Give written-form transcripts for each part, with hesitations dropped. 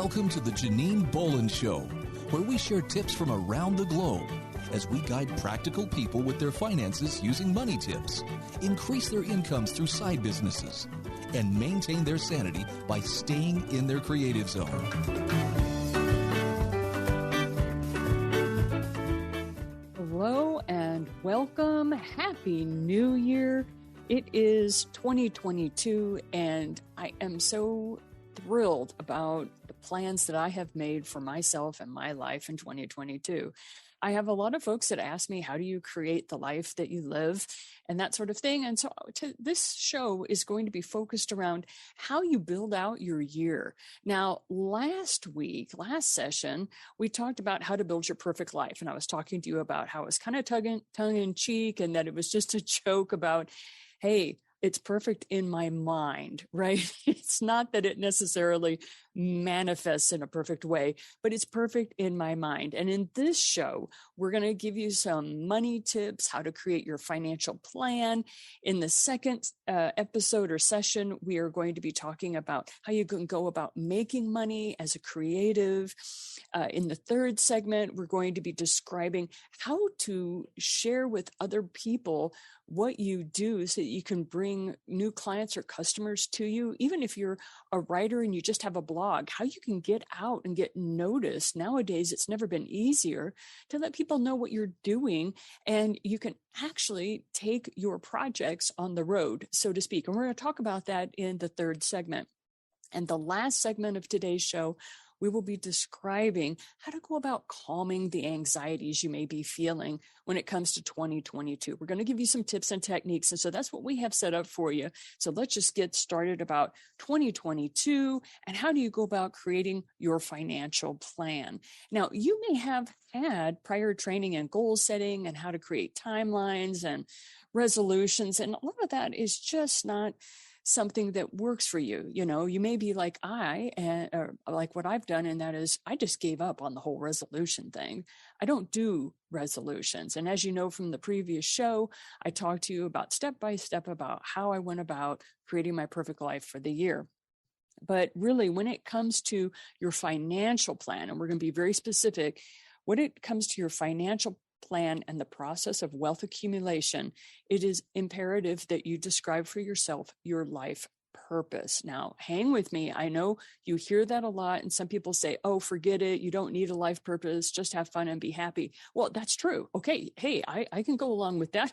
Welcome to the Janine Bolon Show, where we share tips from around the globe as we guide practical people with their finances using money tips, increase their incomes through side businesses, and maintain their sanity by staying in their creative zone. Hello and welcome. Happy New Year. It is 2022 and I am so thrilled about the plans that I have made for myself and my life in 2022. I have a lot of folks that ask me, how do you create the life that you live and that sort of thing? And so this show is going to be focused around how you build out your year. Now, last session, we talked about how to build your perfect life. And I was talking to you about how it was kind of tongue in cheek and that it was just a joke about, hey, it's perfect in my mind, right? It's not that it necessarily manifests in a perfect way, but it's perfect in my mind. And in this show, we're going to give you some money tips, how to create your financial plan. In the second episode or session, we are going to be talking about how you can go about making money as a creative. In the third segment, we're going to be describing how to share with other people what you do so that you can bring new clients or customers to you. Even if you're a writer and you just have a blog, how you can get out and get noticed. Nowadays, it's never been easier to let people know what you're doing, and you can actually take your projects on the road, so to speak. And we're going to talk about that in the third segment. And the last segment of today's show, we will be describing how to go about calming the anxieties you may be feeling when it comes to 2022. We're going to give you some tips and techniques. And so that's what we have set up for you. So let's just get started about 2022 and how do you go about creating your financial plan. Now, you may have had prior training in goal setting and how to create timelines and resolutions. And a lot of that is just not something that works for you. You know, you may be like or like what I've done, and that is I just gave up on the whole resolution thing. I don't do resolutions. And as you know from the previous show, I talked to you about step by step about how I went about creating my perfect life for the year. But really, when it comes to your financial plan, and we're going to be very specific, when it comes to your financial plan and the process of wealth accumulation, it is imperative that you describe for yourself your life purpose. Now, hang with me. I know you hear that a lot, and some people say, oh, forget it. You don't need a life purpose. Just have fun and be happy. Well, that's true. Okay. Hey, I can go along with that.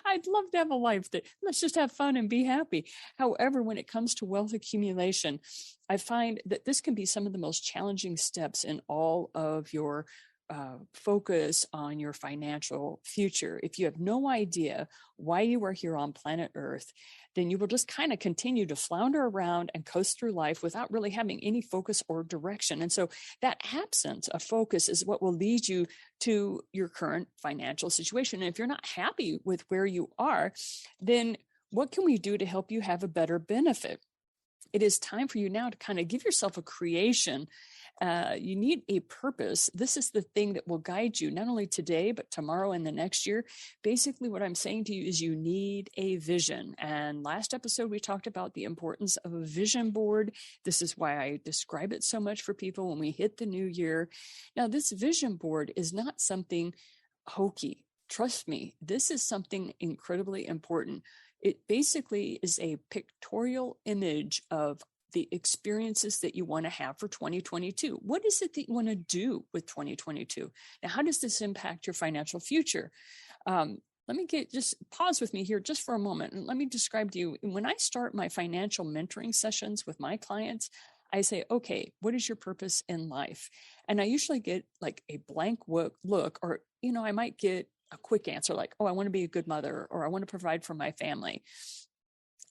I'd love to have a life that let's just have fun and be happy. However, when it comes to wealth accumulation, I find that this can be some of the most challenging steps in all of your focus on your financial future. If you have no idea why you are here on planet Earth, then you will just kind of continue to flounder around and coast through life without really having any focus or direction. And so that absence of focus is what will lead you to your current financial situation. And if you're not happy with where you are, then what can we do to help you have a better benefit? It is time for you now to kind of give yourself a creation. You need a purpose. This is the thing that will guide you not only today, but tomorrow and the next year. Basically, what I'm saying to you is you need a vision. And last episode, we talked about the importance of a vision board. This is why I describe it so much for people when we hit the new year. Now, this vision board is not something hokey. Trust me, this is something incredibly important. It basically is a pictorial image of the experiences that you want to have for 2022. What is it that you want to do with 2022? Now, how does this impact your financial future? Let me just pause with me here just for a moment. And let me describe to you, when I start my financial mentoring sessions with my clients, I say, okay, what is your purpose in life? And I usually get like a blank look, or, I might get a quick answer like, oh, I want to be a good mother, or I want to provide for my family.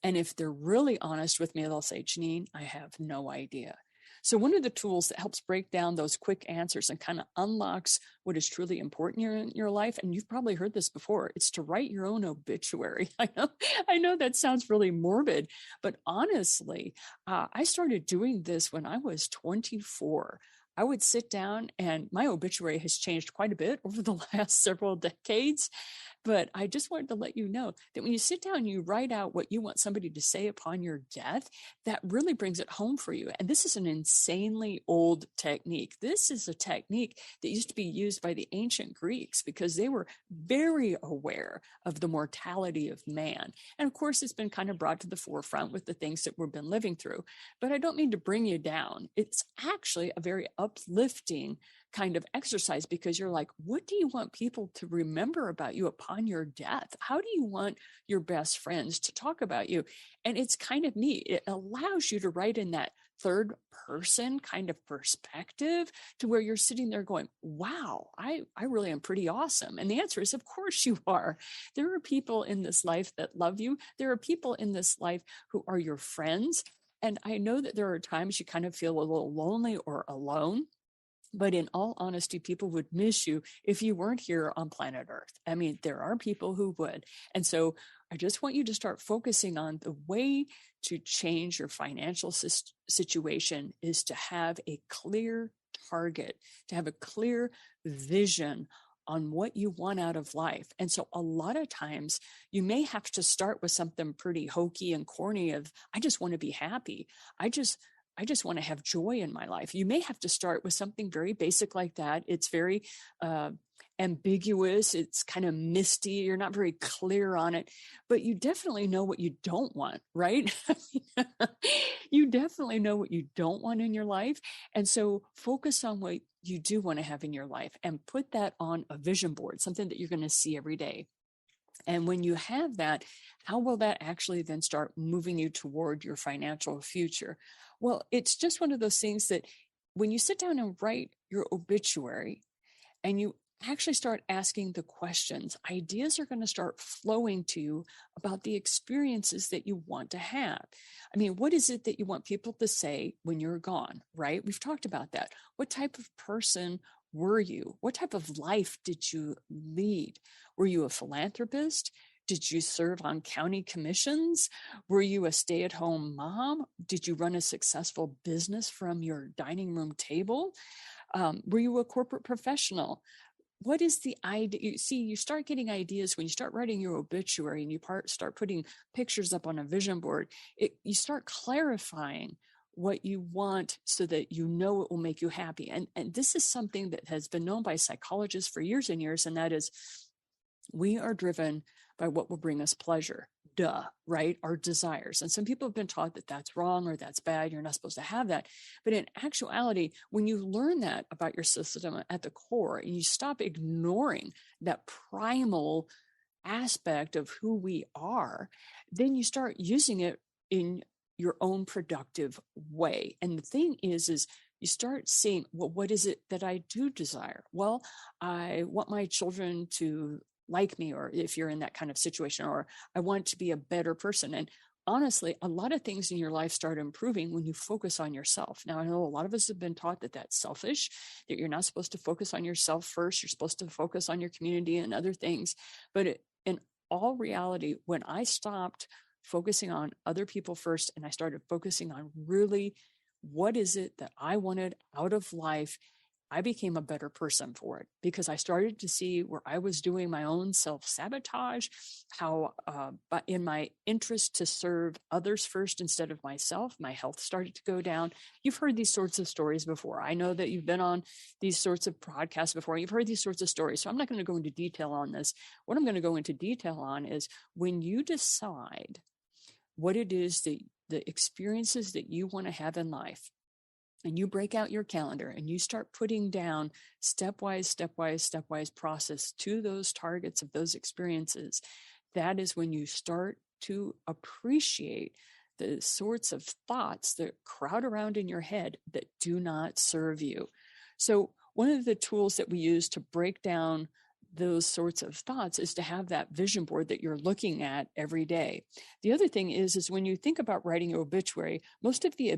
And if they're really honest with me, they'll say, Janine, I have no idea. So one of the tools that helps break down those quick answers and kind of unlocks what is truly important in your life, and you've probably heard this before, it's to write your own obituary. I know that sounds really morbid, but honestly, I started doing this when I was 24. I would sit down, and my obituary has changed quite a bit over the last several decades. But I just wanted to let you know that when you sit down and you write out what you want somebody to say upon your death, that really brings it home for you. And this is an insanely old technique. This is a technique that used to be used by the ancient Greeks because they were very aware of the mortality of man. And of course, it's been kind of brought to the forefront with the things that we've been living through. But I don't mean to bring you down. It's actually a very uplifting kind of exercise because you're like, what do you want people to remember about you upon your death? How do you want your best friends to talk about you? And it's kind of neat. It allows you to write in that third person kind of perspective to where you're sitting there going, wow, I really am pretty awesome. And the answer is, of course you are. There are people in this life that love you. There are people in this life who are your friends. And I know that there are times you kind of feel a little lonely or alone. But in all honesty, people would miss you if you weren't here on planet Earth. I mean, there are people who would. And so I just want you to start focusing on the way to change your financial situation is to have a clear target, to have a clear vision on what you want out of life. And so a lot of times you may have to start with something pretty hokey and corny of, I just want to be happy. I just want to have joy in my life. You may have to start with something very basic like that. It's very ambiguous. It's kind of misty. You're not very clear on it, but you definitely know what you don't want, right? You definitely know what you don't want in your life. And so focus on what you do want to have in your life and put that on a vision board, something that you're going to see every day. And when you have that, how will that actually then start moving you toward your financial future? Well, it's just one of those things that when you sit down and write your obituary and you actually start asking the questions, ideas are going to start flowing to you about the experiences that you want to have. I mean, what is it that you want people to say when you're gone, right? We've talked about that. What type of person were you? What type of life did you lead? Were you a philanthropist? Did you serve on county commissions? Were you a stay-at-home mom? Did you run a successful business from your dining room table? Were you a corporate professional? What is the idea? You see, you start getting ideas when you start writing your obituary and you start putting pictures up on a vision board. You start clarifying what you want so that you know it will make you happy. And this is something that has been known by psychologists for years and years, and that is we are driven by what will bring us pleasure. Duh, right? Our desires. And some people have been taught that that's wrong or that's bad. You're not supposed to have that. But in actuality, when you learn that about your system at the core and you stop ignoring that primal aspect of who we are, then you start using it in your own productive way. And the thing is you start seeing, well, what is it that I do desire? Well, I want my children to like me, or if you're in that kind of situation, or I want to be a better person. And honestly, a lot of things in your life start improving when you focus on yourself. Now, I know a lot of us have been taught that that's selfish, that you're not supposed to focus on yourself first. You're supposed to focus on your community and other things. But in all reality, when I stopped focusing on other people first and I started focusing on really what is it that I wanted out of life, I became a better person for it because I started to see where I was doing my own self-sabotage, how but in my interest to serve others first instead of myself, my health started to go down. You've heard these sorts of stories before. I know that you've been on these sorts of podcasts before. You've heard these sorts of stories. So I'm not going to go into detail on this. What I'm going to go into detail on is when you decide what it is that the experiences that you want to have in life, and you break out your calendar and you start putting down stepwise process to those targets of those experiences, that is when you start to appreciate the sorts of thoughts that crowd around in your head that do not serve you. So one of the tools that we use to break down those sorts of thoughts is to have that vision board that you're looking at every day. The other thing is when you think about writing your obituary, most of the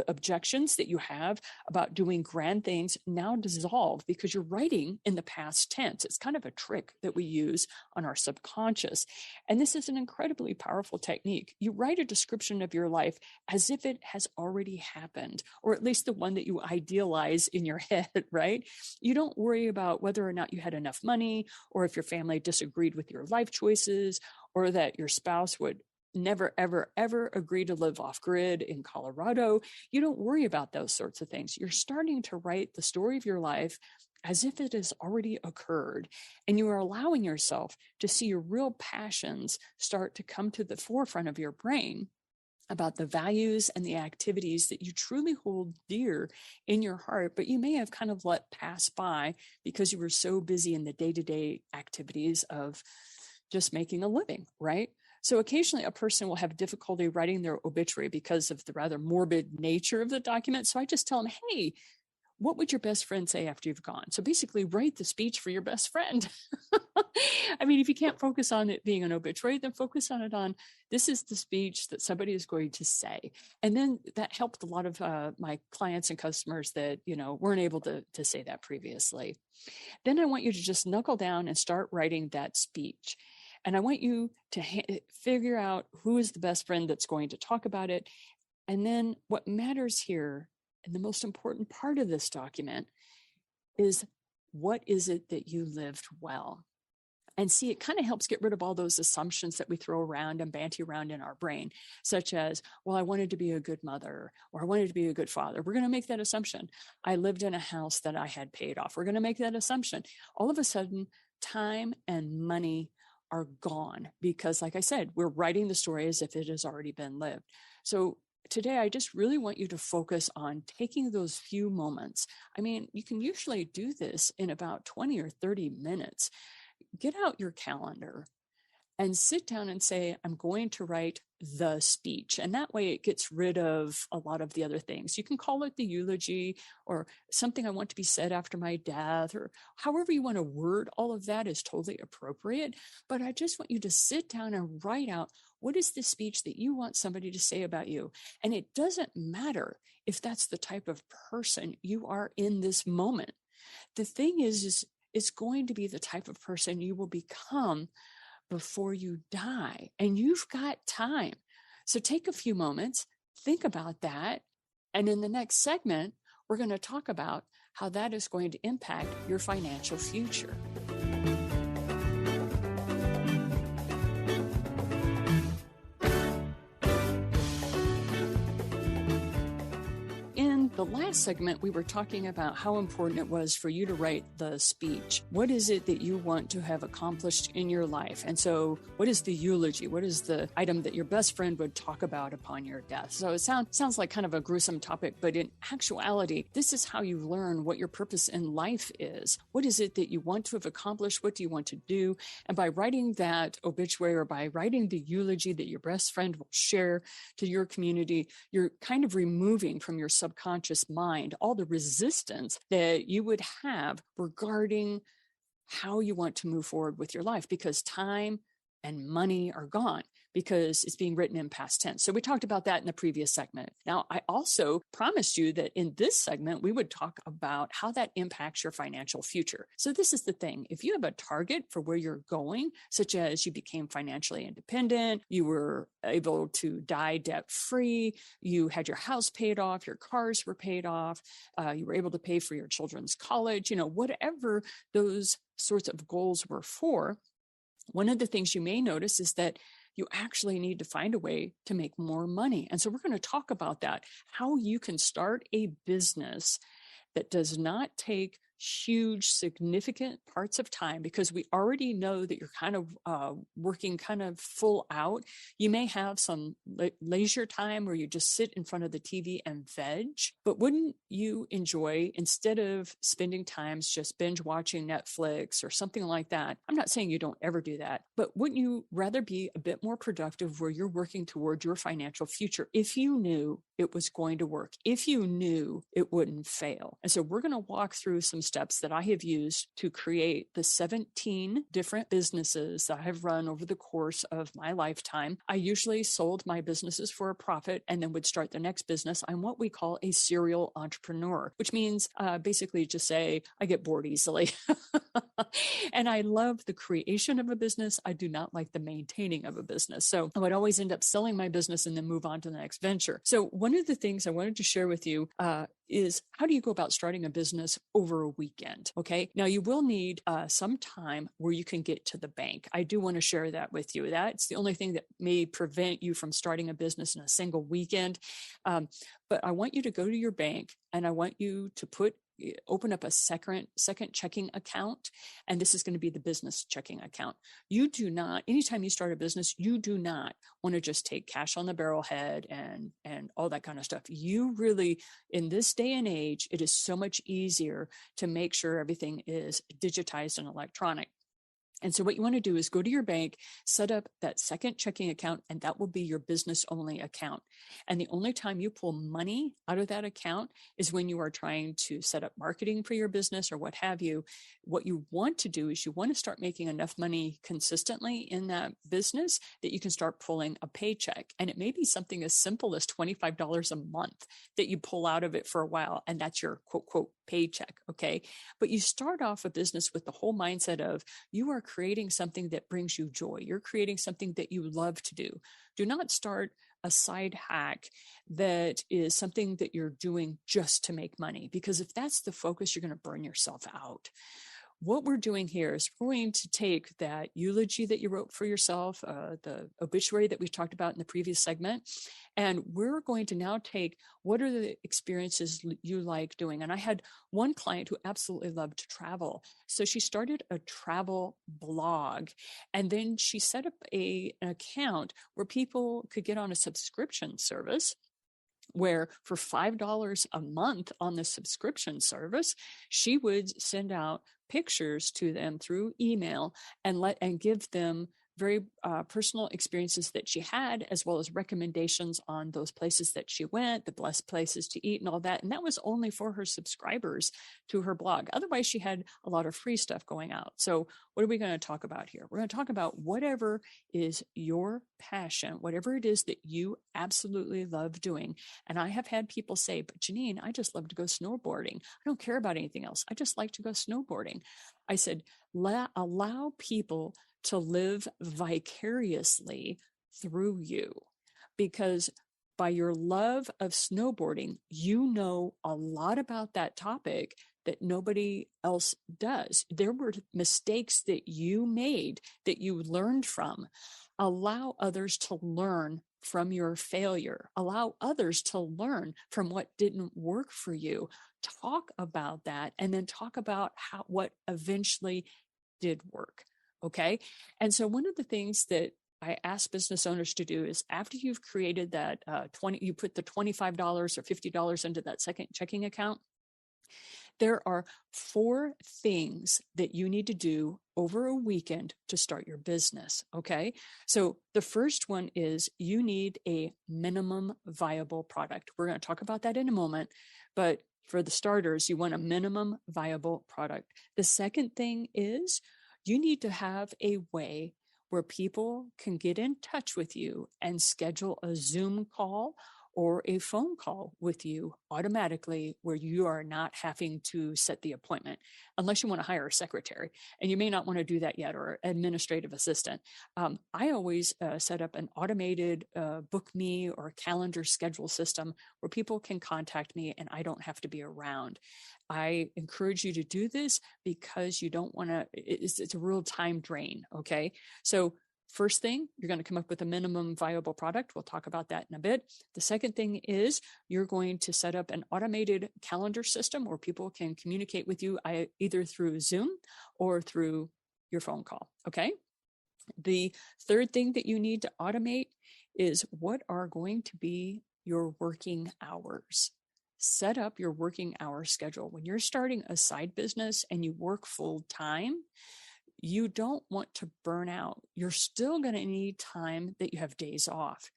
objections that you have about doing grand things now dissolve because you're writing in the past tense. It's kind of a trick that we use on our subconscious. And this is an incredibly powerful technique. You write a description of your life as if it has already happened, or at least the one that you idealize in your head, right? You don't worry about whether or not you had enough money money, or if your family disagreed with your life choices, or that your spouse would never, ever, ever agree to live off grid in Colorado. You don't worry about those sorts of things. You're starting to write the story of your life as if it has already occurred. And you are allowing yourself to see your real passions start to come to the forefront of your brain about the values and the activities that you truly hold dear in your heart, but you may have kind of let pass by because you were so busy in the day-to-day activities of just making a living, right? So occasionally a person will have difficulty writing their obituary because of the rather morbid nature of the document. So I just tell them, hey, what would your best friend say after you've gone? So basically write the speech for your best friend. I mean, if you can't focus on it being an obituary, then focus on it on, this is the speech that somebody is going to say. And then that helped a lot of my clients and customers that, weren't able to say that previously. Then I want you to just knuckle down and start writing that speech. And I want you to figure out who is the best friend that's going to talk about it. And then what matters here, and the most important part of this document, is what is it that you lived well? And see, it kind of helps get rid of all those assumptions that we throw around and banty around in our brain, such as, well, I wanted to be a good mother, or I wanted to be a good father. We're going to make that assumption. I lived in a house that I had paid off. We're going to make that assumption. All of a sudden, time and money are gone because, like I said, we're writing the story as if it has already been lived. So today, I just really want you to focus on taking those few moments. I mean, you can usually do this in about 20 or 30 minutes. Get out your calendar and sit down and say, I'm going to write the speech. And that way it gets rid of a lot of the other things. You can call it the eulogy or something I want to be said after my death, or however you want to word all of that is totally appropriate. But I just want you to sit down and write out, what is the speech that you want somebody to say about you? And it doesn't matter if that's the type of person you are in this moment. The thing is it's going to be the type of person you will become before you die. And you've got time. So take a few moments, think about that. And in the next segment, we're going to talk about how that is going to impact your financial future. In the last segment, we were talking about how important it was for you to write the speech. What is it that you want to have accomplished in your life? And so what is the eulogy? What is the item that your best friend would talk about upon your death? So it sounds like kind of a gruesome topic, but in actuality, this is how you learn what your purpose in life is. What is it that you want to have accomplished? What do you want to do? And by writing that obituary or by writing the eulogy that your best friend will share to your community, you're kind of removing from your subconscious mind all the resistance that you would have regarding how you want to move forward with your life, because time and money are gone because it's being written in past tense. So we talked about that in the previous segment. Now, I also promised you that in this segment, we would talk about how that impacts your financial future. So this is the thing. If you have a target for where you're going, such as you became financially independent, you were able to die debt-free, you had your house paid off, your cars were paid off, you were able to pay for your children's college, whatever those sorts of goals were for, one of the things you may notice is that you actually need to find a way to make more money. And so we're going to talk about that, how you can start a business that does not take huge, significant parts of time, because we already know that you're kind of working kind of full out. You may have some leisure time where you just sit in front of the TV and veg, but wouldn't you enjoy, instead of spending times just binge watching Netflix or something like that? I'm not saying you don't ever do that, but wouldn't you rather be a bit more productive where you're working toward your financial future if you knew it was going to work, if you knew it wouldn't fail? And so we're going to walk through some steps that I have used to create the 17 different businesses that I have run over the course of my lifetime. I usually sold my businesses for a profit and then would start the next business. I'm what we call a serial entrepreneur, which means basically just say, I get bored easily. And I love the creation of a business. I do not like the maintaining of a business. So I would always end up selling my business and then move on to the next venture. So one of the things I wanted to share with you is how do you go about starting a business over a weekend? Okay. Now you will need some time where you can get to the bank. I do want to share that with you. That's the only thing that may prevent you from starting a business in a single weekend. But I want you to go to your bank and I want you to open up a second checking account. And this is going to be the business checking account. You do not, anytime you start a business, you do not want to just take cash on the barrelhead and all that kind of stuff. You really, in this day and age, it is so much easier to make sure everything is digitized and electronic. And so what you want to do is go to your bank, set up that second checking account, and that will be your business only account. And the only time you pull money out of that account is when you are trying to set up marketing for your business or what have you. What you want to do is you want to start making enough money consistently in that business that you can start pulling a paycheck. And it may be something as simple as $25 a month that you pull out of it for a while. And that's your quote, quote, paycheck. Okay. But you start off a business with the whole mindset of you are creating something that brings you joy. You're creating something that you love to do. Do not start a side hack that is something that you're doing just to make money, because if that's the focus, you're going to burn yourself out. What we're doing here is we're going to take that eulogy that you wrote for yourself, the obituary that we talked about in the previous segment, and we're going to now take what are the experiences you like doing. And I had one client who absolutely loved to travel. So she started a travel blog, and then she set up an account where people could get on a subscription service where for $5 a month on the subscription service, she would send out pictures to them through email and give them very personal experiences that she had, as well as recommendations on those places that she went, the best places to eat and all that. And that was only for her subscribers to her blog. Otherwise, she had a lot of free stuff going out. So what are we going to talk about here? We're going to talk about whatever is your passion, whatever it is that you absolutely love doing. And I have had people say, but Janine, I just love to go snowboarding. I don't care about anything else. I just like to go snowboarding. I said, allow people to live vicariously through you, because by your love of snowboarding, you know a lot about that topic that nobody else does. There were mistakes that you made that you learned from. Allow others to learn from your failure. Allow others to learn from what didn't work for you. Talk about that, and then talk about what eventually did work. Okay. And so one of the things that I ask business owners to do is after you've created that you put the $25 or $50 into that second checking account, there are 4 things that you need to do over a weekend to start your business. Okay. So the first one is you need a minimum viable product. We're going to talk about that in a moment, but for the starters, you want a minimum viable product. The second thing is you need to have a way where people can get in touch with you and schedule a Zoom call or a phone call with you automatically, where you are not having to set the appointment, unless you want to hire a secretary. And you may not want to do that yet, or administrative assistant. I always set up an automated book me or calendar schedule system where people can contact me and I don't have to be around. I encourage you to do this because you don't want to, it's a real time drain. Okay. So first thing, you're going to come up with a minimum viable product. We'll talk about that in a bit. The second thing is you're going to set up an automated calendar system where people can communicate with you either through Zoom or through your phone call. Okay. The third thing that you need to automate is what are going to be your working hours. Set up your working hour schedule. When you're starting a side business and you work full time, you don't want to burn out. You're still going to need time that you have days off.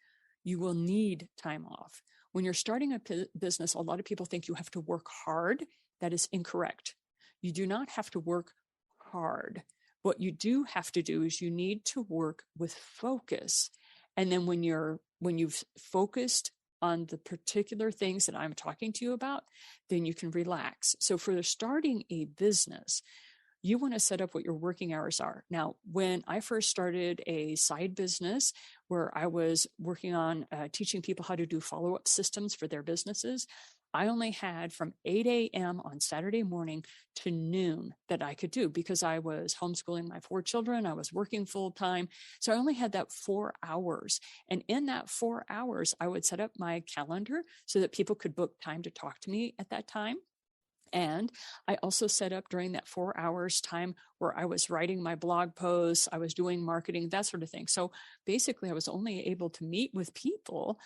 You will need time off. When you're starting a business, a lot of people think you have to work hard. That is incorrect. You do not have to work hard. What you do have to do is you need to work with focus. And then when you've focused on the particular things that I'm talking to you about, then you can relax. So for starting a business, you want to set up what your working hours are. Now, when I first started a side business where I was working on teaching people how to do follow-up systems for their businesses, I only had from 8 a.m. on Saturday morning to noon that I could do because I was homeschooling my 4 children. I was working full time. So I only had that 4 hours. And in that 4 hours, I would set up my calendar so that people could book time to talk to me at that time. And I also set up during that 4 hours time where I was writing my blog posts, I was doing marketing, that sort of thing. So basically, I was only able to meet with people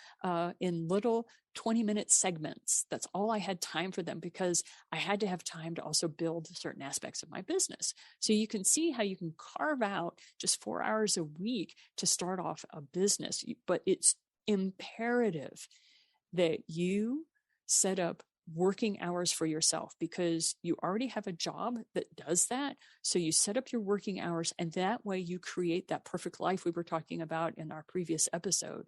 in little 20-minute segments. That's all I had time for them because I had to have time to also build certain aspects of my business. So you can see how you can carve out just 4 hours a week to start off a business, but it's imperative that you set up working hours for yourself because you already have a job that does that. So you set up your working hours and that way you create that perfect life we were talking about in our previous episode.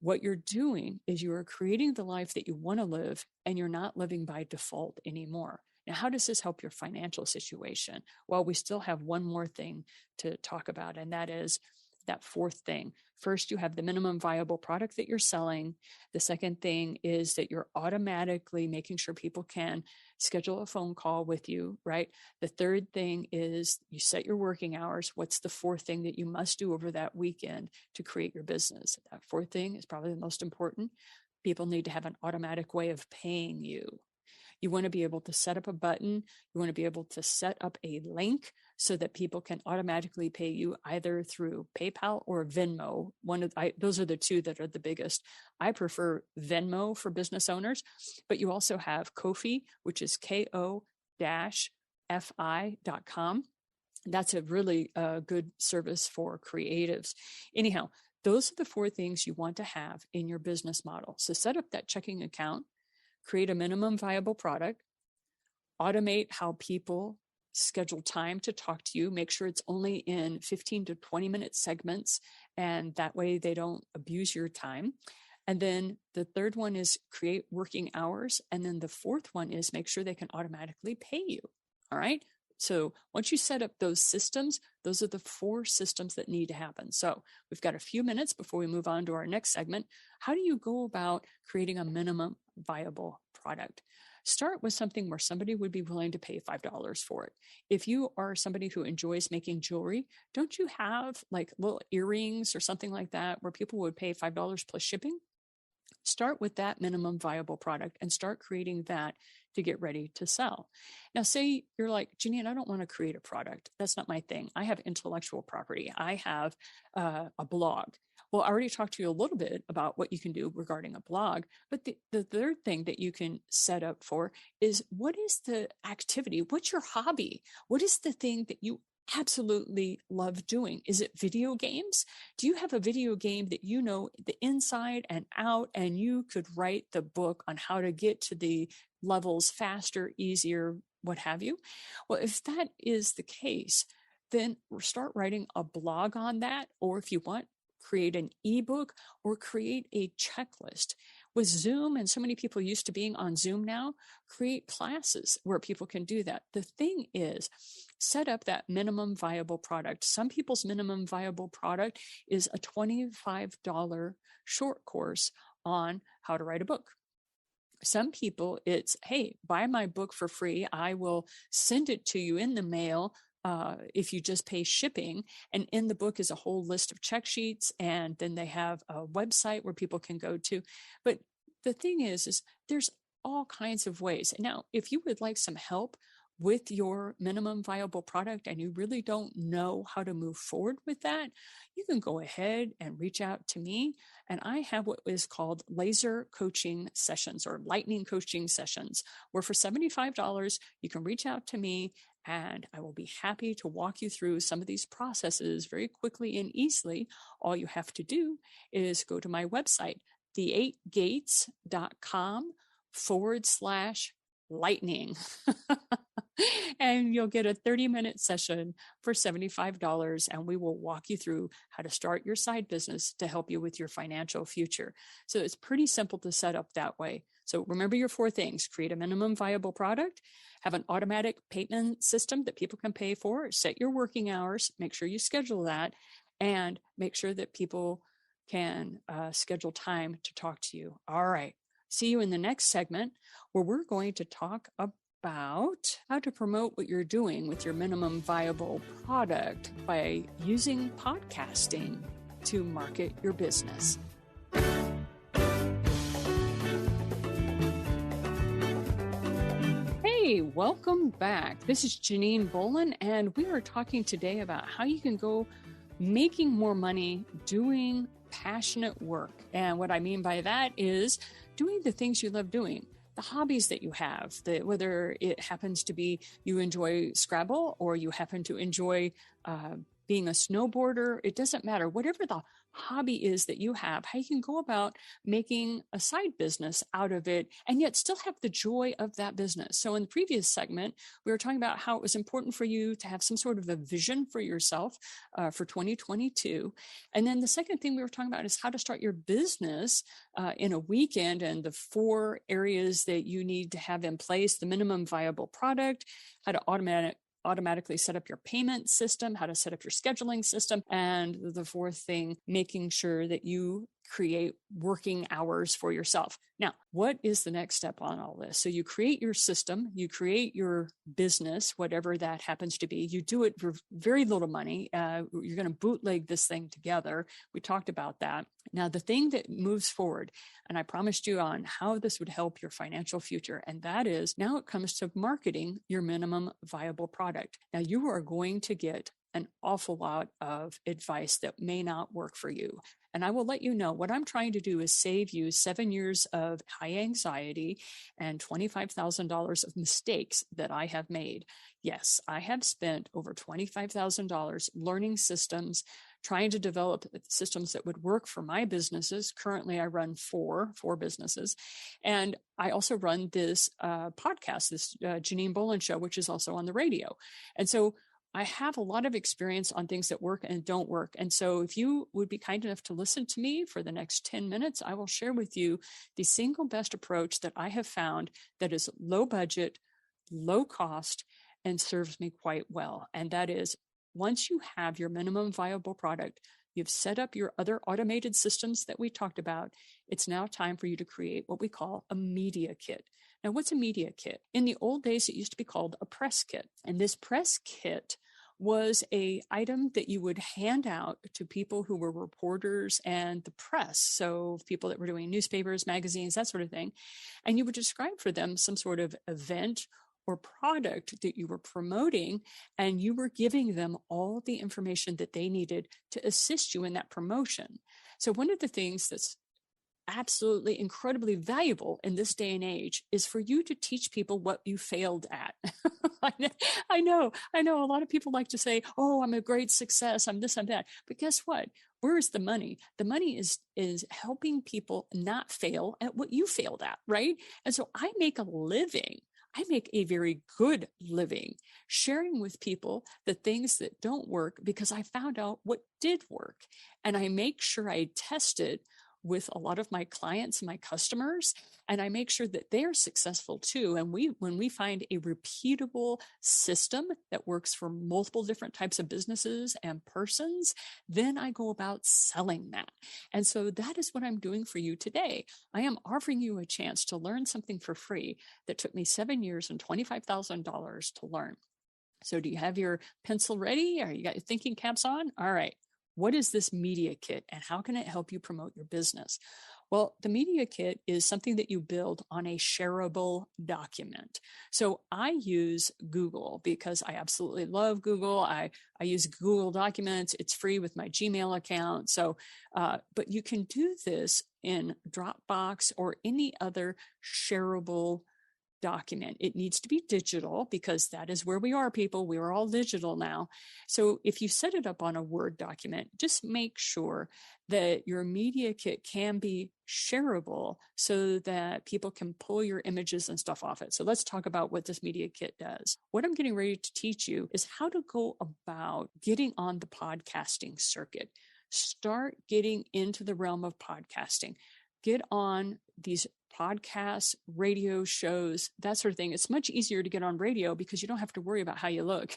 What you're doing is you are creating the life that you want to live and you're not living by default anymore. Now, how does this help your financial situation? Well, we still have one more thing to talk about, and that is that fourth thing. First, you have the minimum viable product that you're selling. The second thing is that you're automatically making sure people can schedule a phone call with you, right? The third thing is you set your working hours. What's the fourth thing that you must do over that weekend to create your business? That fourth thing is probably the most important. People need to have an automatic way of paying you. You want to be able to set up a button. You want to be able to set up a link so that people can automatically pay you either through PayPal or Venmo. Those are the two that are the biggest. I prefer Venmo for business owners, but you also have Ko-fi, which is ko-fi.com. That's a really good service for creatives. Anyhow, those are the 4 things you want to have in your business model. So set up that checking account. Create a minimum viable product, automate how people schedule time to talk to you, make sure it's only in 15 to 20 minute segments, and that way they don't abuse your time. And then the third one is create working hours. And then the fourth one is make sure they can automatically pay you. All right. So once you set up those systems, those are the 4 systems that need to happen. So we've got a few minutes before we move on to our next segment. How do you go about creating a minimum viable product? Start with something where somebody would be willing to pay $5 for it. If you are somebody who enjoys making jewelry, don't you have like little earrings or something like that where people would pay $5 plus shipping? Start with that minimum viable product and start creating that to get ready to sell. Now, say you're like, Janine, I don't want to create a product. That's not my thing. I have intellectual property. I have a blog. Well, I already talked to you a little bit about what you can do regarding a blog, but the third thing that you can set up for is what is the activity? What's your hobby? What is the thing that you absolutely love doing? Is it video games? Do you have a video game that you know the inside and out and you could write the book on how to get to the levels faster, easier, what have you? Well, if that is the case, then start writing a blog on that, or if you want, create an ebook or create a checklist. With Zoom and so many people used to being on Zoom now, create classes where people can do that. The thing is, set up that minimum viable product. Some people's minimum viable product is a $25 short course on how to write a book. Some people, it's, hey, buy my book for free. I will send it to you in the mail if you just pay shipping. And in the book is a whole list of check sheets. And then they have a website where people can go to. But the thing is there's all kinds of ways. Now, if you would like some help with your minimum viable product and you really don't know how to move forward with that, you can go ahead and reach out to me. And I have what is called laser coaching sessions or lightning coaching sessions, where for $75, you can reach out to me and I will be happy to walk you through some of these processes very quickly and easily. All you have to do is go to my website, the8gates.com/lightning. And you'll get a 30-minute session for $75, and we will walk you through how to start your side business to help you with your financial future. So it's pretty simple to set up that way. So remember your 4 things: create a minimum viable product, have an automatic payment system that people can pay for, set your working hours, make sure you schedule that, and make sure that people can schedule time to talk to you. All right. See you in the next segment, where we're going to talk about how to promote what you're doing with your minimum viable product by using podcasting to market your business. Hey, welcome back. This is Janine Bolon, and we are talking today about how you can go making more money doing passionate work. And what I mean by that is doing the things you love doing, the hobbies that you have, whether it happens to be you enjoy Scrabble or you happen to enjoy being a snowboarder. It doesn't matter. Whatever the hobby is that you have, how you can go about making a side business out of it and yet still have the joy of that business. So in the previous segment, we were talking about how it was important for you to have some sort of a vision for yourself for 2022. And then the second thing we were talking about is how to start your business in a weekend, and the 4 areas that you need to have in place: the minimum viable product, how to automatically set up your payment system, how to set up your scheduling system, and the 4th thing, making sure that you create working hours for yourself. Now, what is the next step on all this? So you create your system, you create your business, whatever that happens to be. You do it for very little money. You're going to bootleg this thing together. We talked about that. Now, the thing that moves forward, and I promised you on how this would help your financial future, and that is now it comes to marketing your minimum viable product. Now, you are going to get an awful lot of advice that may not work for you. And I will let you know what I'm trying to do is save you 7 years of high anxiety and $25,000 of mistakes that I have made. Yes, I have spent over $25,000 learning systems, trying to develop systems that would work for my businesses. Currently, I run four businesses. And I also run this podcast, this Janine Bolon show, which is also on the radio. And so I have a lot of experience on things that work and don't work. And so if you would be kind enough to listen to me for the next 10 minutes, I will share with you the single best approach that I have found that is low budget, low cost, and serves me quite well. And that is, once you have your minimum viable product, you've set up your other automated systems that we talked about, it's now time for you to create what we call a media kit. Now, what's a media kit? In the old days, it used to be called a press kit. And this press kit was an item that you would hand out to people who were reporters and the press. So people that were doing newspapers, magazines, that sort of thing. And you would describe for them some sort of event or product that you were promoting, and you were giving them all the information that they needed to assist you in that promotion. So one of the things that's absolutely incredibly valuable in this day and age is for you to teach people what you failed at. I know a lot of people like to say, oh, I'm a great success, I'm this, I'm that. But guess what? Where is the money? The money is helping people not fail at what you failed at, right? And so I make a very good living sharing with people the things that don't work because I found out what did work. And I make sure I test it with a lot of my clients and my customers, and I make sure that they're successful too. And when we find a repeatable system that works for multiple different types of businesses and persons, then I go about selling that. And so that is what I'm doing for you today. I am offering you a chance to learn something for free that took me 7 years and $25,000 to learn. So do you have your pencil ready? Or you got your thinking caps on? All right. What is this media kit and how can it help you promote your business? Well, the media kit is something that you build on a shareable document. So I use Google because I absolutely love Google. I use Google Documents. It's free with my Gmail account. So, but you can do this in Dropbox or any other shareable document. It needs to be digital because that is where we are, people. We are all digital now. So if you set it up on a Word document, just make sure that your media kit can be shareable so that people can pull your images and stuff off it. So let's talk about what this media kit does. What I'm getting ready to teach you is how to go about getting on the podcasting circuit. Start getting into the realm of podcasting. Get on these podcasts, radio shows, that sort of thing. It's much easier to get on radio because you don't have to worry about how you look.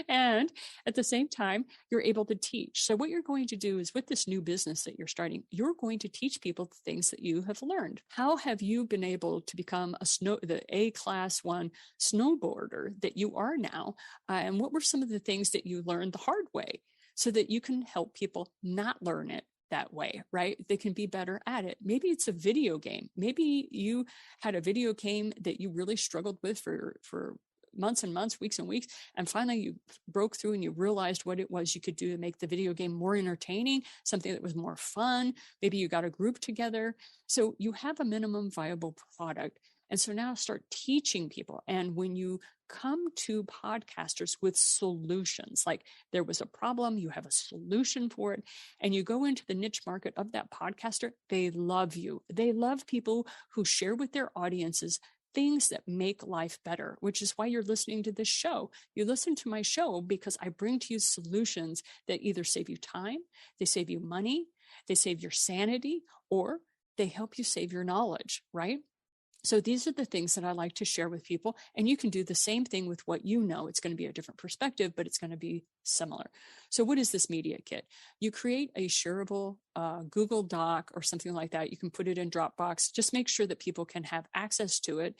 And at the same time, you're able to teach. So what you're going to do is with this new business that you're starting, you're going to teach people the things that you have learned. How have you been able to become the A class 1 snowboarder that you are now? And what were some of the things that you learned the hard way so that you can help people not learn it that way, right? They can be better at it. Maybe it's a video game. Maybe you had a video game that you really struggled with for months and months, weeks and weeks, and finally you broke through and you realized what it was you could do to make the video game more entertaining, something that was more fun. Maybe you got a group together. So you have a minimum viable product. And so now start teaching people. And when you come to podcasters with solutions, like there was a problem, you have a solution for it, and you go into the niche market of that podcaster, they love you. They love people who share with their audiences things that make life better, which is why you're listening to this show. You listen to my show because I bring to you solutions that either save you time, they save you money, they save your sanity, or they help you save your knowledge, right? So these are the things that I like to share with people. And you can do the same thing with what you know. It's going to be a different perspective, but it's going to be similar. So what is this media kit? You create a shareable Google Doc or something like that. You can put it in Dropbox. Just make sure that people can have access to it.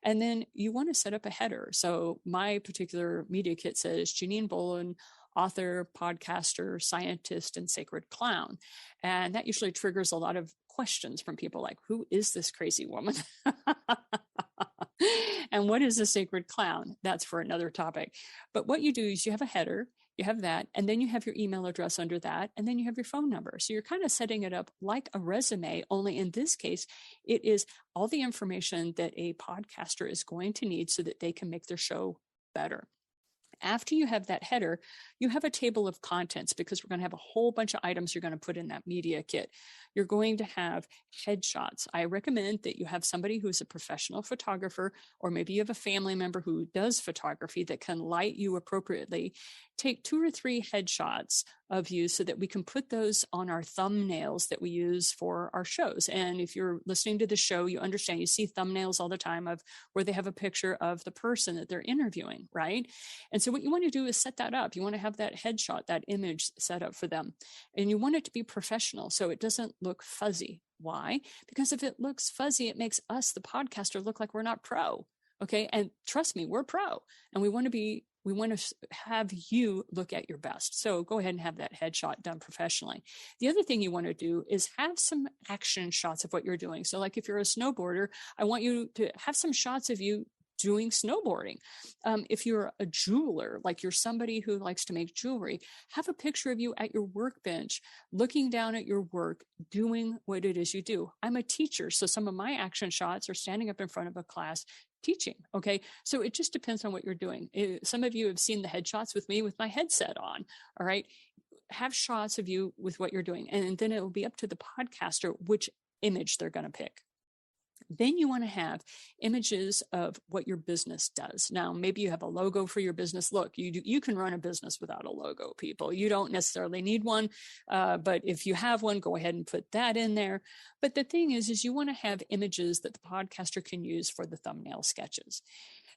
And then you want to set up a header. So my particular media kit says Janine Bolon, author, podcaster, scientist, and sacred clown. And that usually triggers a lot of questions from people like, who is this crazy woman? And what is a sacred clown? That's for another topic. But what you do is you have a header, you have that, and then you have your email address under that, and then you have your phone number. So you're kind of setting it up like a resume, only in this case, it is all the information that a podcaster is going to need so that they can make their show better. After you have that header, you have a table of contents because we're going to have a whole bunch of items you're going to put in that media kit. You're going to have headshots. I recommend that you have somebody who's a professional photographer, or maybe you have a family member who does photography that can light you appropriately. Take 2 or 3 headshots of you so that we can put those on our thumbnails that we use for our shows. And if you're listening to the show, you understand, you see thumbnails all the time of where they have a picture of the person that they're interviewing, right? And so what you want to do is set that up. You want to have that headshot, that image set up for them. And you want it to be professional so it doesn't look fuzzy. Why? Because if it looks fuzzy, it makes us, the podcaster, look like we're not pro. Okay. And trust me, we're pro. And we want to have you look at your best. So go ahead and have that headshot done professionally. The other thing you want to do is have some action shots of what you're doing. So like if you're a snowboarder, I want you to have some shots of you doing snowboarding. If you're a jeweler, like you're somebody who likes to make jewelry, have a picture of you at your workbench, looking down at your work, doing what it is you do. I'm a teacher, so some of my action shots are standing up in front of a class teaching. Okay. So it just depends on what you're doing. Some of you have seen the headshots with me with my headset on. All right. Have shots of you with what you're doing. And then it will be up to the podcaster which image they're going to pick. Then you want to have images of what your business does. Now, maybe you have a logo for your business. Look, you can run a business without a logo, people. You don't necessarily need one, but if you have one, go ahead and put that in there. But the thing is you want to have images that the podcaster can use for the thumbnail sketches.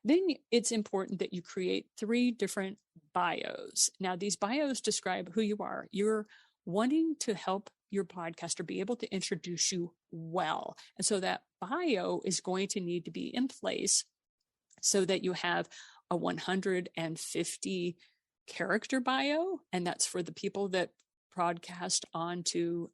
Then it's important that you create 3 different bios. Now, these bios describe who you are. You're wanting to help your podcaster be able to introduce you well. And so that bio is going to need to be in place so that you have a 150 character bio. And that's for the people that broadcast onto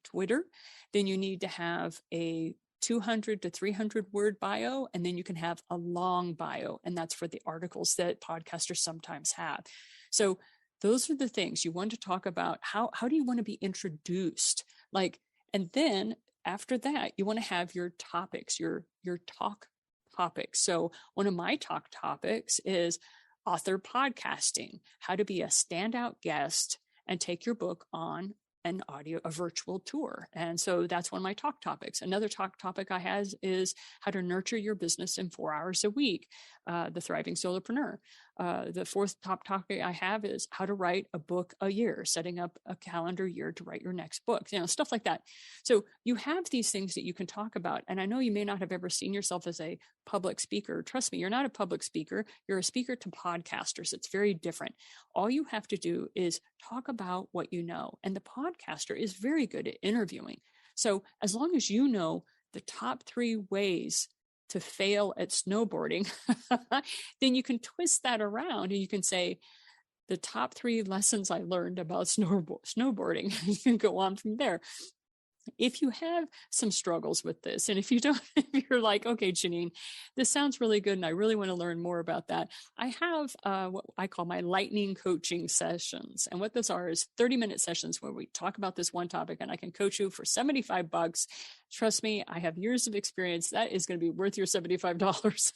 Twitter. Then you need to have a 200 to 300 word bio, and then you can have a long bio. And that's for the articles that podcasters sometimes have. So those are the things you want to talk about. How do you want to be introduced? And then after that, you want to have your topics, your talk topics. So one of my talk topics is author podcasting, how to be a standout guest and take your book on a virtual tour. And so that's one of my talk topics. Another talk topic I have is how to nurture your business in 4 hours a week, the Thriving Solopreneur. The fourth top topic I have is how to write a book a year, setting up a calendar year to write your next book, stuff like that. So you have these things that you can talk about. And I know you may not have ever seen yourself as a public speaker. Trust me, you're not a public speaker. You're a speaker to podcasters. It's very different. All you have to do is talk about what you know. And the podcaster is very good at interviewing. So as long as you know the top 3 ways to fail at snowboarding, then you can twist that around and you can say, the top 3 lessons I learned about snowboarding. You can go on from there. If you have some struggles with this, and if you don't, if you're like, okay, Janine, this sounds really good, and I really want to learn more about that, I have what I call my lightning coaching sessions. And what those are is 30-minute sessions where we talk about this one topic, and I can coach you for $75. Trust me, I have years of experience. That is going to be worth your $75.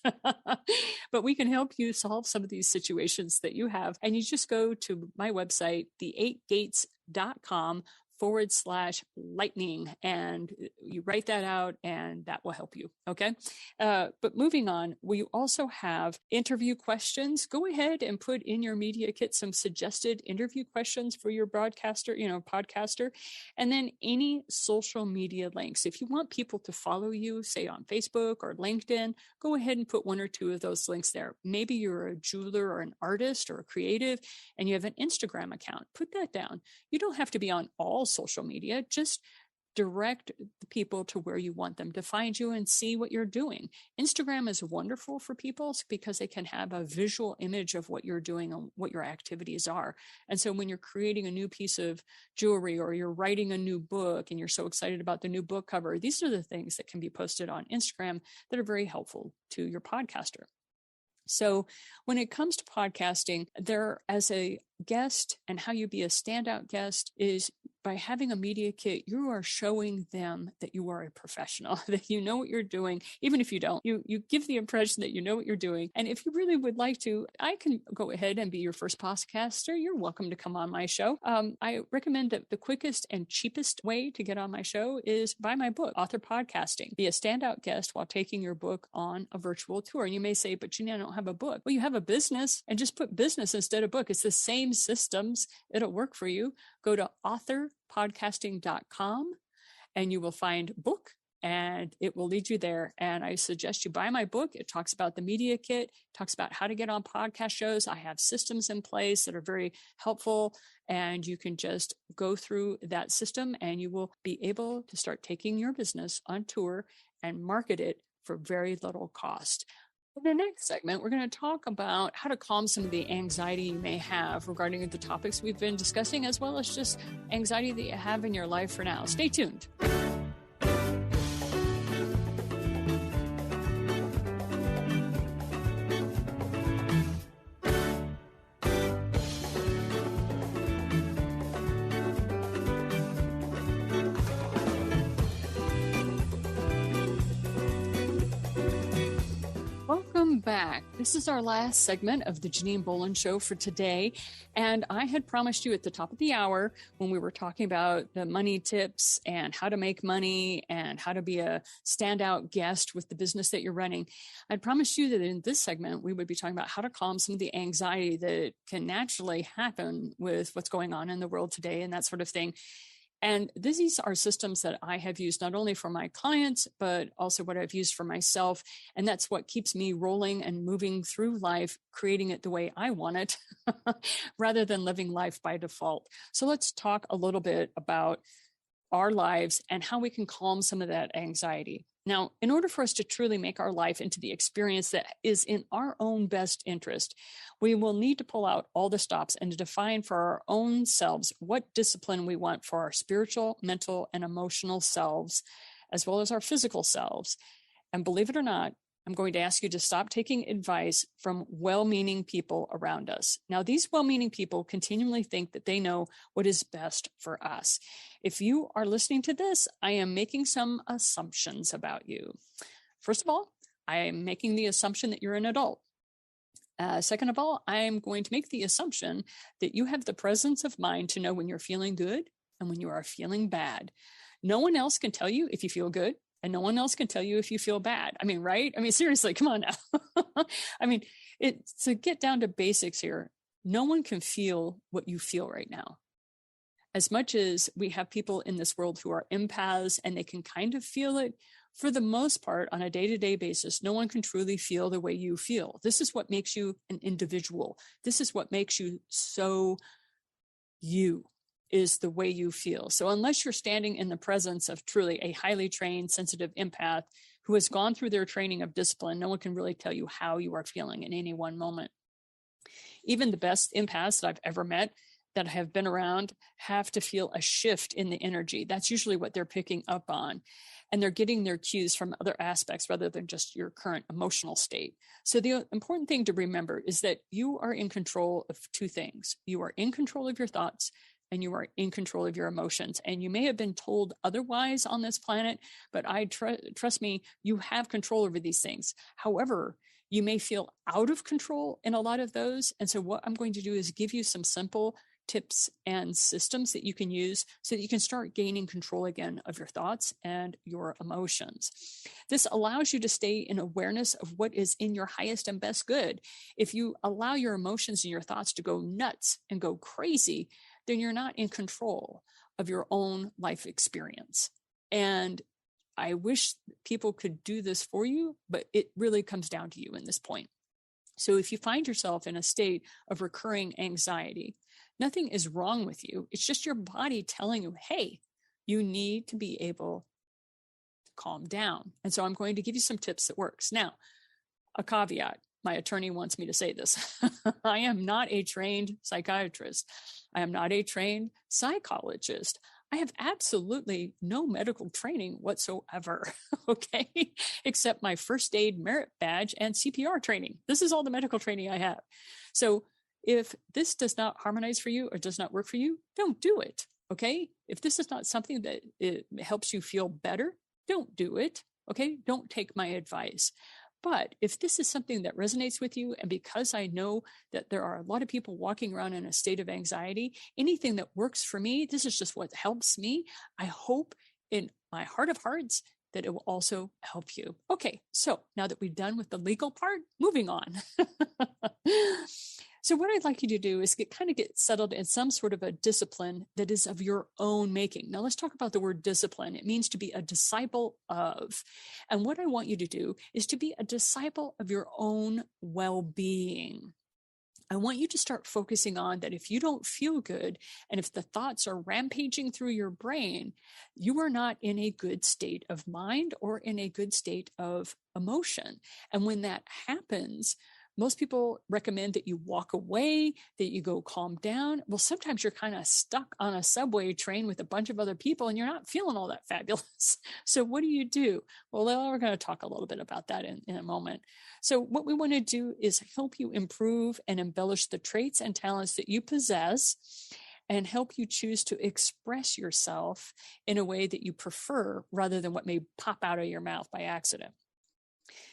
But we can help you solve some of these situations that you have. And you just go to my website, the8gates.com/lightning, and you write that out, and that will help you. Okay. But moving on, we also have interview questions. Go ahead and put in your media kit some suggested interview questions for your podcaster, and then any social media links. If you want people to follow you, say on Facebook or LinkedIn, go ahead and put 1 or 2 of those links there. Maybe you're a jeweler or an artist or a creative, and you have an Instagram account. Put that down. You don't have to be on all social media. Just direct the people to where you want them to find you and see what you're doing. Instagram is wonderful for people because they can have a visual image of what you're doing and what your activities are. And so when you're creating a new piece of jewelry or you're writing a new book and you're so excited about the new book cover, these are the things that can be posted on Instagram that are very helpful to your podcaster. So when it comes to podcasting, there as a guest and how you be a standout guest is by having a media kit, you are showing them that you are a professional, that you know what you're doing. Even if you don't, you give the impression that you know what you're doing. And if you really would like to, I can go ahead and be your first podcaster. You're welcome to come on my show. I recommend that the quickest and cheapest way to get on my show is buy my book, Author Podcasting. Be a standout guest while taking your book on a virtual tour. And you may say, but Janine, I don't have a book. Well, you have a business, and just put business instead of book. It's the same systems. It'll work for you. Go to authorpodcasting.com and you will find book, and it will lead you there. And I suggest you buy my book. It talks about the media kit, talks about how to get on podcast shows. I have systems in place that are very helpful, and you can just go through that system and you will be able to start taking your business on tour and market it for very little cost. In the next segment, we're going to talk about how to calm some of the anxiety you may have regarding the topics we've been discussing, as well as just anxiety that you have in your life for now. Stay tuned. Back. This is our last segment of the Janine Bolon Show for today. And I had promised you at the top of the hour when we were talking about the money tips and how to make money and how to be a standout guest with the business that you're running. I'd promised you that in this segment, we would be talking about how to calm some of the anxiety that can naturally happen with what's going on in the world today and that sort of thing. And these are systems that I have used not only for my clients, but also what I've used for myself. And that's what keeps me rolling and moving through life, creating it the way I want it, rather than living life by default. So let's talk a little bit about our lives and how we can calm some of that anxiety. Now, in order for us to truly make our life into the experience that is in our own best interest, we will need to pull out all the stops and to define for our own selves what discipline we want for our spiritual, mental, and emotional selves, as well as our physical selves. And believe it or not, I'm going to ask you to stop taking advice from well-meaning people around us. Now, these well-meaning people continually think that they know what is best for us. If you are listening to this, I am making some assumptions about you. First of all, I am making the assumption that you're an adult. Second of all, I am going to make the assumption that you have the presence of mind to know when you're feeling good and when you are feeling bad. No one else can tell you if you feel good, and no one else can tell you if you feel bad. I mean, right? I mean, seriously, come on now. I mean, to get down to basics here, no one can feel what you feel right now. As much as we have people in this world who are empaths and they can kind of feel it, for the most part, on a day-to-day basis, no one can truly feel the way you feel. This is what makes you an individual. This is what makes you so you. Is the way you feel. So unless you're standing in the presence of truly a highly trained, sensitive empath who has gone through their training of discipline, no one can really tell you how you are feeling in any one moment. Even the best empaths that I've ever met that have been around have to feel a shift in the energy. That's usually what they're picking up on. And they're getting their cues from other aspects rather than just your current emotional state. So the important thing to remember is that you are in control of two things. You are in control of your thoughts, and you are in control of your emotions. And you may have been told otherwise on this planet, but trust me, you have control over these things. However, you may feel out of control in a lot of those. And so what I'm going to do is give you some simple tips and systems that you can use so that you can start gaining control again of your thoughts and your emotions. This allows you to stay in awareness of what is in your highest and best good. If you allow your emotions and your thoughts to go nuts and go crazy, then you're not in control of your own life experience. And I wish people could do this for you, but it really comes down to you in this point. So if you find yourself in a state of recurring anxiety, nothing is wrong with you. It's just your body telling you, hey, you need to be able to calm down. And so I'm going to give you some tips that works. Now, a caveat. My attorney wants me to say this. I am not a trained psychiatrist. I am not a trained psychologist. I have absolutely no medical training whatsoever, okay, except my first aid merit badge and CPR training. This is all the medical training I have. So if this does not harmonize for you or does not work for you, don't do it, okay? If this is not something that it helps you feel better, don't do it, okay? Don't take my advice. But if this is something that resonates with you, and because I know that there are a lot of people walking around in a state of anxiety, anything that works for me, this is just what helps me. I hope in my heart of hearts that it will also help you. Okay, so now that we've done with the legal part, moving on. So what I'd like you to do is get settled in some sort of a discipline that is of your own making. Now let's talk about the word discipline. It means to be a disciple of. And what I want you to do is to be a disciple of your own well-being. I want you to start focusing on that if you don't feel good and if the thoughts are rampaging through your brain, you are not in a good state of mind or in a good state of emotion. And when that happens, most people recommend that you walk away, that you go calm down. Well, sometimes you're kind of stuck on a subway train with a bunch of other people and you're not feeling all that fabulous. So what do? Well, we're going to talk a little bit about that in a moment. So what we want to do is help you improve and embellish the traits and talents that you possess and help you choose to express yourself in a way that you prefer rather than what may pop out of your mouth by accident.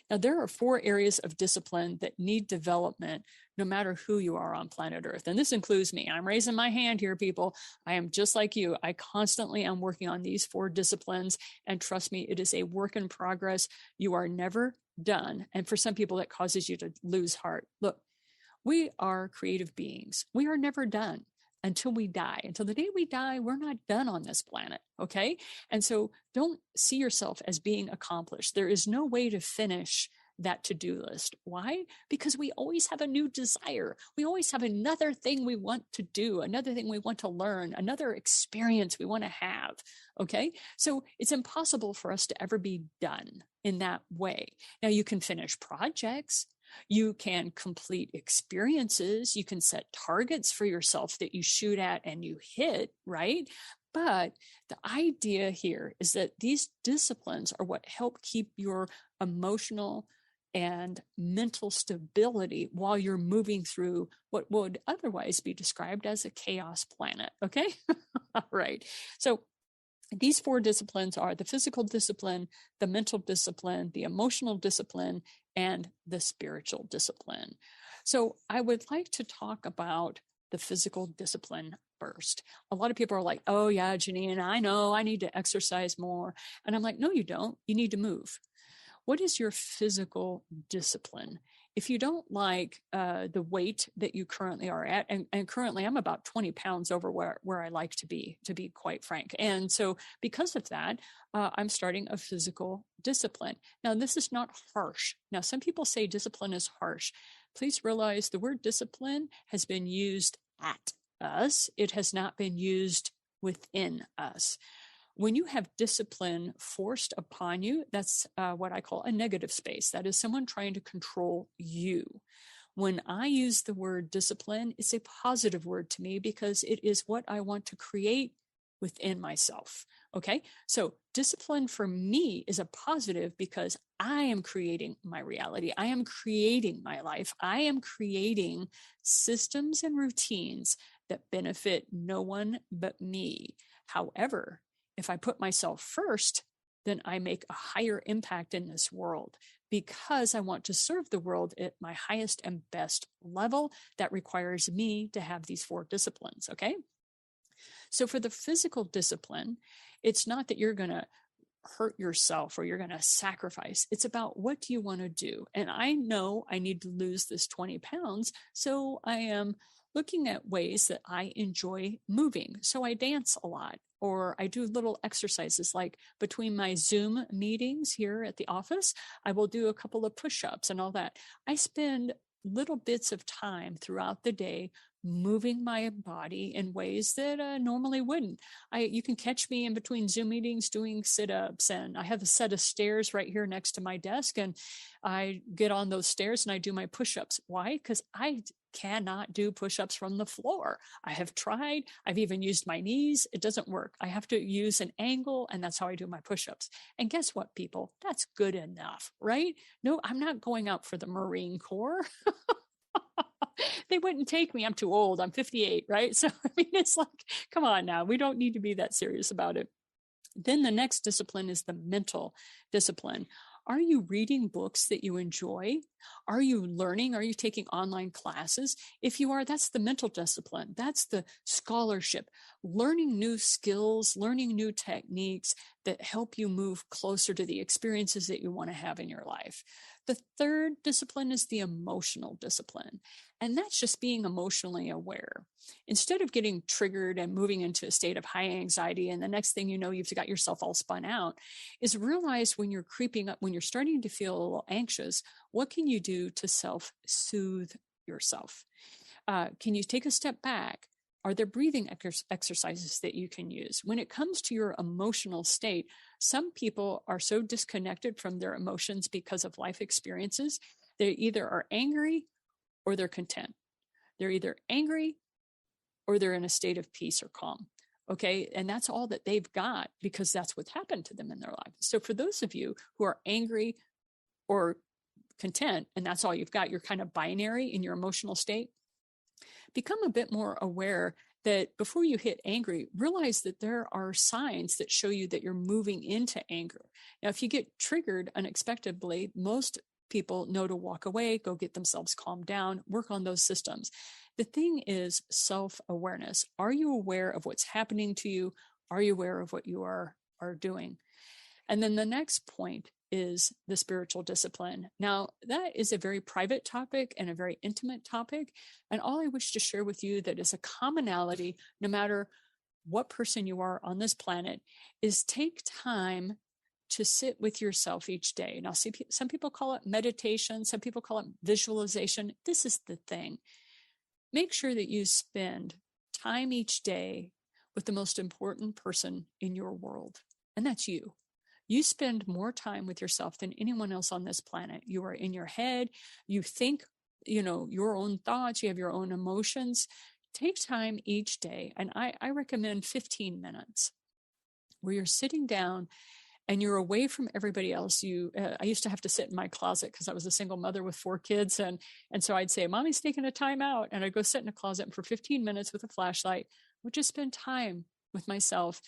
Now, there are 4 areas of discipline that need development no matter who you are on planet Earth. And this includes me. I'm raising my hand here, people. I am just like you. I constantly am working on these 4 disciplines. And trust me, it is a work in progress. You are never done. And for some people, that causes you to lose heart. Look, we are creative beings. We are never done. Until we die. Until the day we die, we're not done on this planet, okay? And so don't see yourself as being accomplished. There is no way to finish that to-do list. Why? Because we always have a new desire. We always have another thing we want to do, another thing we want to learn, another experience we want to have, okay? So it's impossible for us to ever be done in that way. Now, you can finish projects. You can complete experiences. You can set targets for yourself that you shoot at and you hit, right? But the idea here is that these disciplines are what help keep your emotional and mental stability while you're moving through what would otherwise be described as a chaos planet. Okay. All right. So these 4 disciplines are the physical discipline, the mental discipline, the emotional discipline, and the spiritual discipline. So I would like to talk about the physical discipline first. A lot of people are like, oh yeah, Janine, I know I need to exercise more. And I'm like, no, you don't. You need to move. What is your physical discipline? If you don't like the weight that you currently are at, and currently I'm about 20 pounds over where I like to be quite frank. And so because of that, I'm starting a physical discipline. Now, this is not harsh. Now, some people say discipline is harsh. Please realize the word discipline has been used at us. It has not been used within us. When you have discipline forced upon you, that's what I call a negative space. That is someone trying to control you. When I use the word discipline, it's a positive word to me because it is what I want to create within myself. Okay. So discipline for me is a positive because I am creating my reality. I am creating my life. I am creating systems and routines that benefit no one but me. However, if I put myself first, then I make a higher impact in this world because I want to serve the world at my highest and best level. That requires me to have these 4 disciplines. Okay. So for the physical discipline, it's not that you're going to hurt yourself or you're going to sacrifice. It's about what do you want to do? And I know I need to lose this 20 pounds. So I am looking at ways that I enjoy moving. So I dance a lot, or I do little exercises like between my Zoom meetings here at the office, I will do a couple of push-ups and all that. I spend little bits of time throughout the day moving my body in ways that normally wouldn't. You can catch me in between Zoom meetings doing sit-ups, and I have a set of stairs right here next to my desk, and I get on those stairs and I do my push-ups. Why? Because I cannot do push-ups from the floor. I have tried. I've even used my knees. It doesn't work. I have to use an angle, and that's how I do my push-ups. And guess what, people? That's good enough, right? No, I'm not going out for the Marine Corps. They wouldn't take me. I'm too old. I'm 58, right? So, I mean, it's like, come on now. We don't need to be that serious about it. Then the next discipline is the mental discipline. Are you reading books that you enjoy? Are you learning? Are you taking online classes? If you are, that's the mental discipline. That's the scholarship. Learning new skills, learning new techniques that help you move closer to the experiences that you want to have in your life. The third discipline is the emotional discipline. And that's just being emotionally aware. Instead of getting triggered and moving into a state of high anxiety, and the next thing you know, you've got yourself all spun out, is realize when you're creeping up, when you're starting to feel a little anxious, what can you do to self-soothe yourself? Can you take a step back? Are there breathing exercises that you can use? When it comes to your emotional state, some people are so disconnected from their emotions because of life experiences. They either are angry or they're content. They're either angry or they're in a state of peace or calm. Okay. And that's all that they've got because that's what happened to them in their life. So for those of you who are angry or content, and that's all you've got, you're kind of binary in your emotional state, become a bit more aware that before you hit angry, realize that there are signs that show you that you're moving into anger. Now, if you get triggered unexpectedly, most people know to walk away, go get themselves calmed down, work on those systems. The thing is self-awareness. Are you aware of what's happening to you? Are you aware of what you are doing? And then the next point is the spiritual discipline. Now, that is a very private topic and a very intimate topic. And all I wish to share with you that is a commonality, no matter what person you are on this planet, is take time to sit with yourself each day. Now, see, some people call it meditation. Some people call it visualization. This is the thing. Make sure that you spend time each day with the most important person in your world, and that's you. You spend more time with yourself than anyone else on this planet. You are in your head. You think, your own thoughts. You have your own emotions. Take time each day. And I recommend 15 minutes where you're sitting down and you're away from everybody else. I used to have to sit in my closet because I was a single mother with 4 kids. And so I'd say, Mommy's taking a time out. And I'd go sit in a closet, and for 15 minutes with a flashlight, would just spend time with myself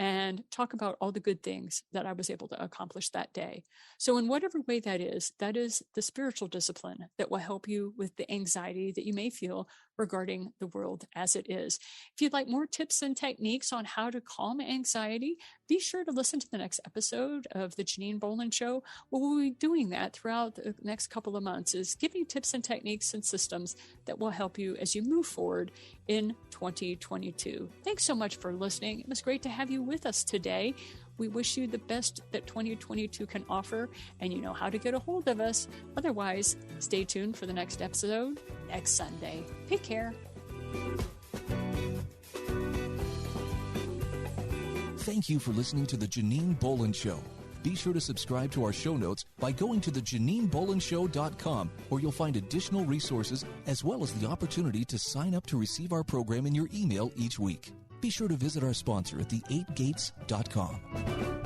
and talk about all the good things that I was able to accomplish that day. So in whatever way that is the spiritual discipline that will help you with the anxiety that you may feel regarding the world as it is. If you'd like more tips and techniques on how to calm anxiety, be sure to listen to the next episode of the Janine Bolon Show. We'll be doing that throughout the next couple of months, is giving tips and techniques and systems that will help you as you move forward in 2022. Thanks so much for listening. It was great to have you with us today. We wish you the best that 2022 can offer, and you know how to get a hold of us. Otherwise, stay tuned for the next episode next Sunday. Take care. Thank you for listening to the Janine Bolon Show. Be sure to subscribe to our show notes by going to theJanineBolonShow.com, where you'll find additional resources as well as the opportunity to sign up to receive our program in your email each week. Be sure to visit our sponsor at the8gates.com.